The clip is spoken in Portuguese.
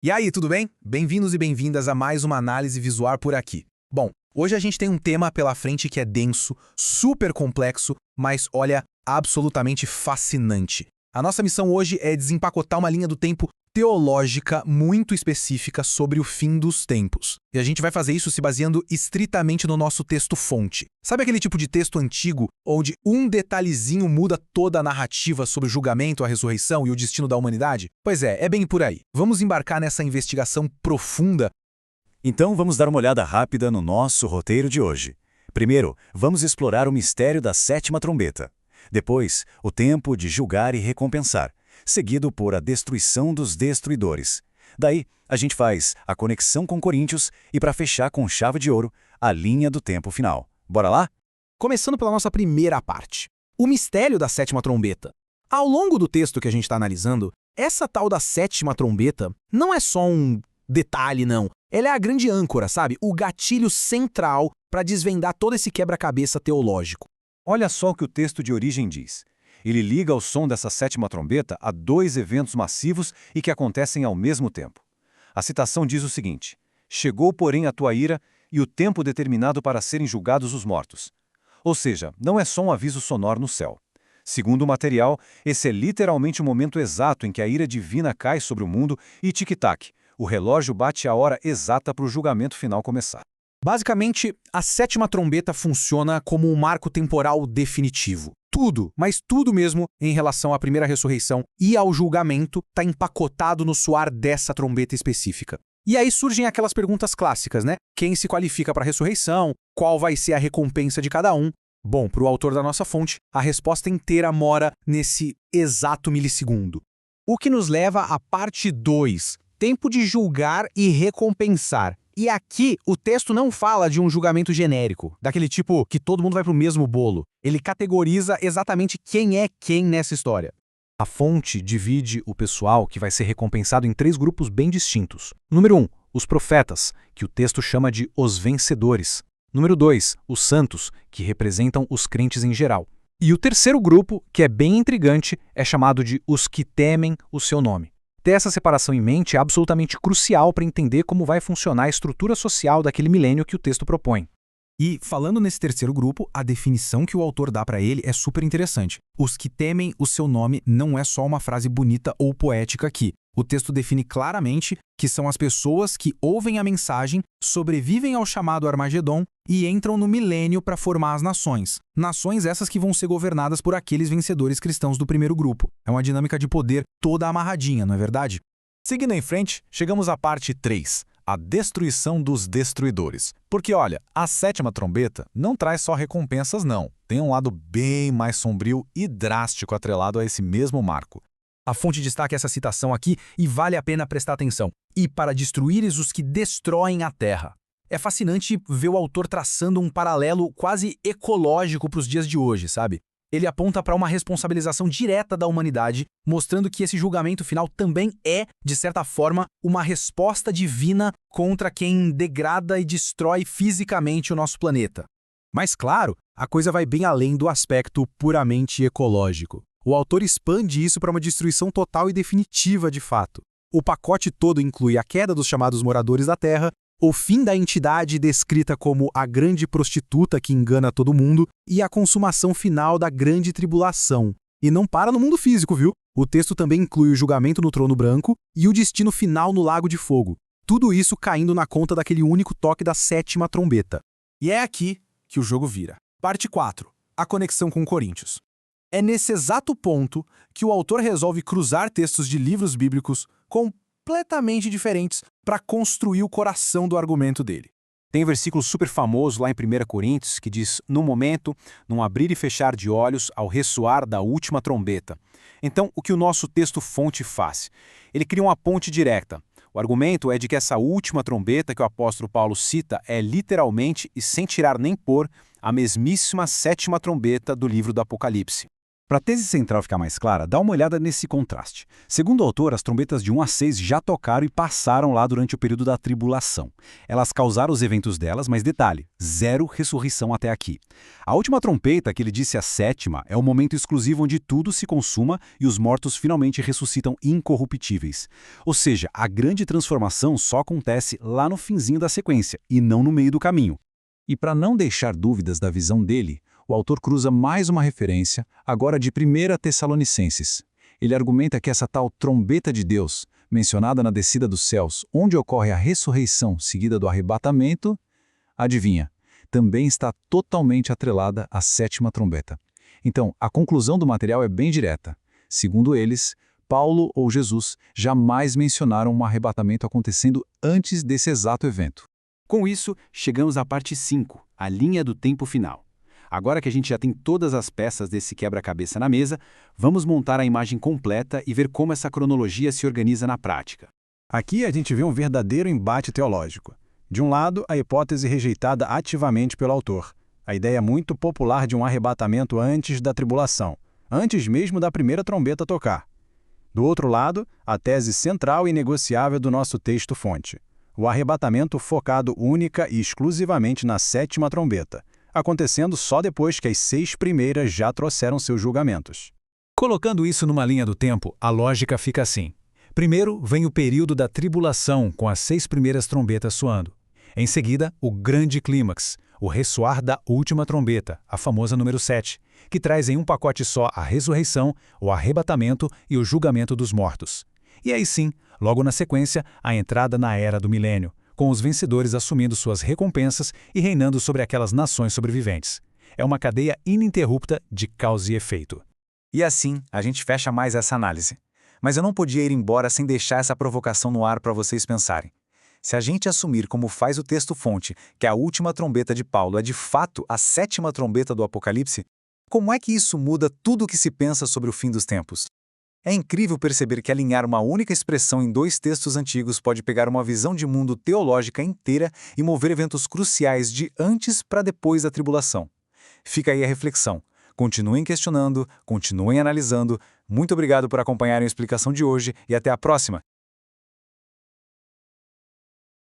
E aí, tudo bem? Bem-vindos e bem-vindas a mais uma análise visual por aqui. Bom, hoje a gente tem um tema pela frente que é denso, super complexo, mas olha, absolutamente fascinante. A nossa missão hoje é desempacotar uma linha do tempo teológica muito específica sobre o fim dos tempos. E a gente vai fazer isso se baseando estritamente no nosso texto-fonte. Sabe aquele tipo de texto antigo onde um detalhezinho muda toda a narrativa sobre o julgamento, a ressurreição e o destino da humanidade? Pois é bem por aí. Vamos embarcar nessa investigação profunda. Então vamos dar uma olhada rápida no nosso roteiro de hoje. Primeiro, vamos explorar o mistério da sétima trombeta. Depois, o tempo de julgar e recompensar, seguido por a destruição dos destruidores. Daí, a gente faz a conexão com Coríntios e, para fechar com chave de ouro, a linha do tempo final. Bora lá? Começando pela nossa primeira parte, o mistério da sétima trombeta. Ao longo do texto que a gente está analisando, essa tal da sétima trombeta não é só um detalhe, não. Ela é a grande âncora, sabe? O gatilho central para desvendar todo esse quebra-cabeça teológico. Olha só o que o texto de origem diz. Ele liga o som dessa sétima trombeta a dois eventos massivos e que acontecem ao mesmo tempo. A citação diz o seguinte: "Chegou, porém, a tua ira e o tempo determinado para serem julgados os mortos." Ou seja, não é só um aviso sonoro no céu. Segundo o material, esse é literalmente o momento exato em que a ira divina cai sobre o mundo e tic-tac, o relógio bate a hora exata para o julgamento final começar. Basicamente, a sétima trombeta funciona como um marco temporal definitivo. Tudo, mas tudo mesmo, em relação à primeira ressurreição e ao julgamento, está empacotado no soar dessa trombeta específica. E aí surgem aquelas perguntas clássicas, né? Quem se qualifica para a ressurreição? Qual vai ser a recompensa de cada um? Bom, para o autor da nossa fonte, a resposta inteira mora nesse exato milissegundo. O que nos leva à parte 2, tempo de julgar e recompensar. E aqui, o texto não fala de um julgamento genérico, daquele tipo que todo mundo vai para o mesmo bolo. Ele categoriza exatamente quem é quem nessa história. A fonte divide o pessoal que vai ser recompensado em 3 grupos bem distintos. Número 1, os profetas, que o texto chama de os vencedores. Número 2, os santos, que representam os crentes em geral. E o terceiro grupo, que é bem intrigante, é chamado de os que temem o seu nome. Ter essa separação em mente é absolutamente crucial para entender como vai funcionar a estrutura social daquele milênio que o texto propõe. E, falando nesse terceiro grupo, a definição que o autor dá para ele é super interessante. Os que temem o seu nome não é só uma frase bonita ou poética aqui. O texto define claramente que são as pessoas que ouvem a mensagem, sobrevivem ao chamado Armagedon e entram no milênio para formar as nações. Nações essas que vão ser governadas por aqueles vencedores cristãos do primeiro grupo. É uma dinâmica de poder toda amarradinha, não é verdade? Seguindo em frente, chegamos à parte 3, a destruição dos destruidores. Porque olha, a sétima trombeta não traz só recompensas não, tem um lado bem mais sombrio e drástico atrelado a esse mesmo marco. A fonte destaca essa citação aqui e vale a pena prestar atenção. E para destruíres os que destroem a terra. É fascinante ver o autor traçando um paralelo quase ecológico para os dias de hoje, sabe? Ele aponta para uma responsabilização direta da humanidade, mostrando que esse julgamento final também é, de certa forma, uma resposta divina contra quem degrada e destrói fisicamente o nosso planeta. Mas claro, a coisa vai bem além do aspecto puramente ecológico. O autor expande isso para uma destruição total e definitiva de fato. O pacote todo inclui a queda dos chamados moradores da Terra, o fim da entidade descrita como a grande prostituta que engana todo mundo e a consumação final da grande tribulação. E não para no mundo físico, viu? O texto também inclui o julgamento no trono branco e o destino final no lago de fogo. Tudo isso caindo na conta daquele único toque da sétima trombeta. E é aqui que o jogo vira. Parte 4. A conexão com Coríntios. É nesse exato ponto que o autor resolve cruzar textos de livros bíblicos completamente diferentes para construir o coração do argumento dele. Tem um versículo super famoso lá em 1 Coríntios que diz: "No momento, num abrir e fechar de olhos, ao ressoar da última trombeta." Então, o que o nosso texto-fonte faz? Ele cria uma ponte direta. O argumento é de que essa última trombeta que o apóstolo Paulo cita é literalmente, e sem tirar nem pôr, a mesmíssima sétima trombeta do livro do Apocalipse. Para a tese central ficar mais clara, dá uma olhada nesse contraste. Segundo o autor, as trombetas de 1 a 6 já tocaram e passaram lá durante o período da tribulação. Elas causaram os eventos delas, mas detalhe, zero ressurreição até aqui. A última trombeta, que ele disse a sétima, é o momento exclusivo onde tudo se consuma e os mortos finalmente ressuscitam incorruptíveis. Ou seja, a grande transformação só acontece lá no finzinho da sequência, e não no meio do caminho. E para não deixar dúvidas da visão dele, o autor cruza mais uma referência, agora de 1 Tessalonicenses. Ele argumenta que essa tal trombeta de Deus, mencionada na descida dos céus, onde ocorre a ressurreição seguida do arrebatamento, adivinha, também está totalmente atrelada à 7ª trombeta. Então, a conclusão do material é bem direta. Segundo eles, Paulo ou Jesus jamais mencionaram um arrebatamento acontecendo antes desse exato evento. Com isso, chegamos à parte 5, a linha do tempo final. Agora que a gente já tem todas as peças desse quebra-cabeça na mesa, vamos montar a imagem completa e ver como essa cronologia se organiza na prática. Aqui a gente vê um verdadeiro embate teológico. De um lado, a hipótese rejeitada ativamente pelo autor, a ideia muito popular de um arrebatamento antes da tribulação, antes mesmo da primeira trombeta tocar. Do outro lado, a tese central e negociável do nosso texto-fonte, o arrebatamento focado única e exclusivamente na 7ª trombeta, acontecendo só depois que as 6 primeiras já trouxeram seus julgamentos. Colocando isso numa linha do tempo, a lógica fica assim. Primeiro vem o período da tribulação, com as 6 primeiras trombetas soando. Em seguida, o grande clímax, o ressoar da última trombeta, a famosa número 7, que traz em um pacote só a ressurreição, o arrebatamento e o julgamento dos mortos. E aí sim, logo na sequência, a entrada na Era do Milênio, com os vencedores assumindo suas recompensas e reinando sobre aquelas nações sobreviventes. É uma cadeia ininterrupta de causa e efeito. E assim, a gente fecha mais essa análise. Mas eu não podia ir embora sem deixar essa provocação no ar para vocês pensarem. Se a gente assumir, como faz o texto-fonte, que a última trombeta de Paulo é de fato a 7ª trombeta do Apocalipse, como é que isso muda tudo o que se pensa sobre o fim dos tempos? É incrível perceber que alinhar uma única expressão em 2 textos antigos pode pegar uma visão de mundo teológica inteira e mover eventos cruciais de antes para depois da tribulação. Fica aí a reflexão. Continuem questionando, continuem analisando. Muito obrigado por acompanharem a explicação de hoje e até a próxima.